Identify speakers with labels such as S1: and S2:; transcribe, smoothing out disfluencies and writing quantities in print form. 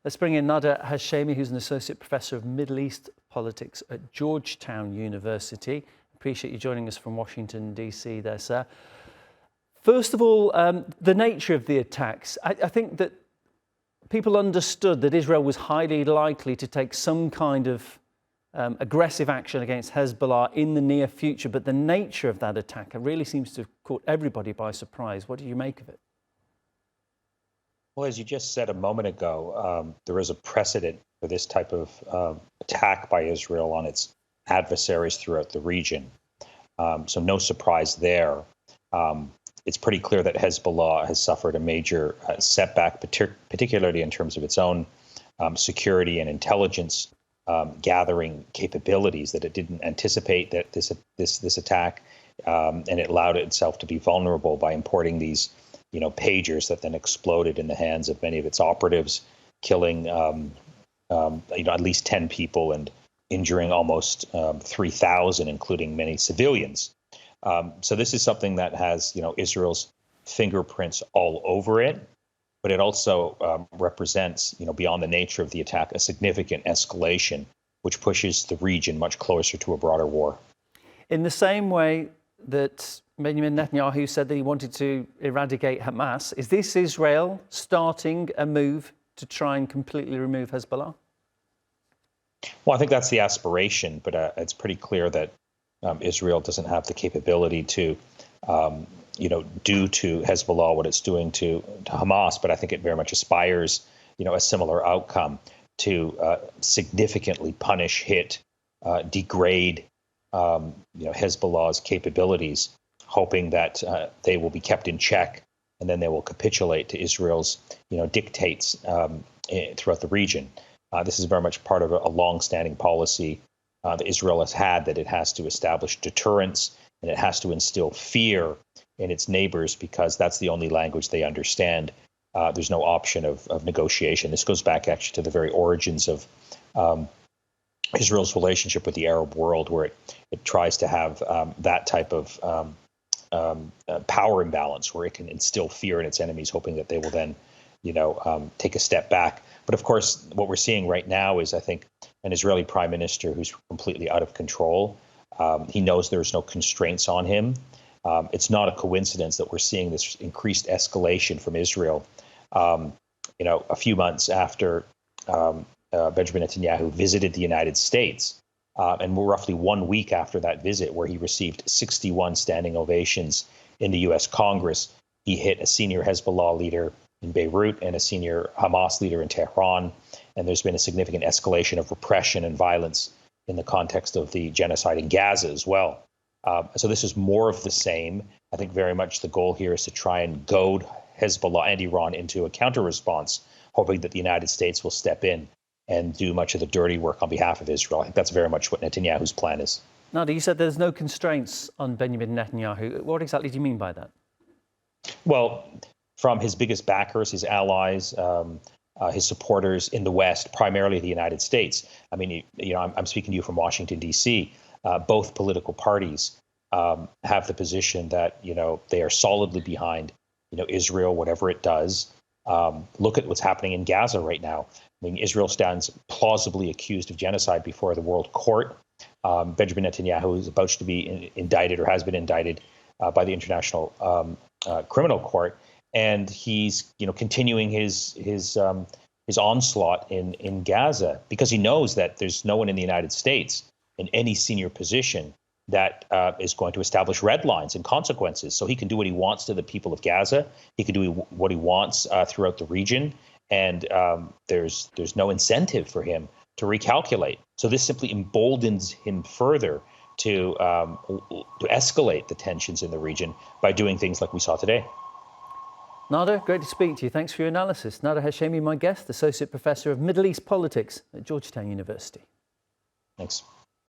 S1: Let's bring in Nader Hashemi, who's an associate professor of Middle East politics at Georgetown University. Appreciate you joining us from Washington, D.C. there, sir. First of all, the nature of the attacks. I think that people understood that Israel was highly likely to take some kind of aggressive action against Hezbollah in the near future, but the nature of that attack really seems to have caught everybody by surprise. What do you make of it?
S2: Well, as you just said a moment ago, there is a precedent for this type of attack by Israel on its adversaries throughout the region. So no surprise there. It's pretty clear that Hezbollah has suffered a major setback, particularly in terms of its own security and intelligence gathering capabilities, that it didn't anticipate that this attack, and it allowed itself to be vulnerable by importing these pagers that then exploded in the hands of many of its operatives, killing at least 10 people and injuring almost 3,000, including many civilians. So this is something that has Israel's fingerprints all over it, but it also represents, beyond the nature of the attack, a significant escalation, which pushes the region much closer to a broader war.
S1: In the same way that Benjamin Netanyahu said that he wanted to eradicate Hamas, is this Israel starting a move to try and completely remove Hezbollah?
S2: Well, I think that's the aspiration, but it's pretty clear that Israel doesn't have the capability to, do to Hezbollah what it's doing to Hamas. But I think it very much aspires, a similar outcome to significantly punish, hit, degrade, Hezbollah's capabilities, hoping that they will be kept in check, and then they will capitulate to Israel's, dictates throughout the region. This is very much part of a long-standing policy that Israel has had, that it has to establish deterrence and it has to instill fear in its neighbors, because that's the only language they understand. There's no option of negotiation. This goes back actually to the very origins of Israel's relationship with the Arab world, where it tries to have that type of power imbalance, where it can instill fear in its enemies, hoping that they will then take a step back. But of course, what we're seeing right now is, I think, an Israeli prime minister who's completely out of control. He knows there's no constraints on him. It's not a coincidence that we're seeing this increased escalation from Israel. A few months after Benjamin Netanyahu visited the United States, and we're roughly 1 week after that visit, where he received 61 standing ovations in the U.S. Congress, he hit a senior Hezbollah leader in Beirut and a senior Hamas leader in Tehran. And there's been a significant escalation of repression and violence in the context of the genocide in Gaza as well. So this is more of the same. I think very much the goal here is to try and goad Hezbollah and Iran into a counter-response, hoping that the United States will step in and do much of the dirty work on behalf of Israel. I think that's very much what Netanyahu's plan is.
S1: Nader, you said there's no constraints on Benjamin Netanyahu. What exactly do you mean by that?
S2: Well, from his biggest backers, his allies, his supporters in the West, primarily the United States. I mean, I'm speaking to you from Washington, D.C. Both political parties have the position that, they are solidly behind, Israel, whatever it does. Look at what's happening in Gaza right now. I mean, Israel stands plausibly accused of genocide before the World Court. Benjamin Netanyahu is about to be indicted, or has been indicted, by the International Criminal Court. And he's, continuing his onslaught in Gaza, because he knows that there's no one in the United States in any senior position that is going to establish red lines and consequences. So he can do what he wants to the people of Gaza. He can do what he wants throughout the region. And there's no incentive for him to recalculate. So this simply emboldens him further to escalate the tensions in the region by doing things like we saw today.
S1: Nader, great to speak to you. Thanks for your analysis. Nader Hashemi, my guest, Associate Professor of Middle East Politics at Georgetown University.
S2: Thanks.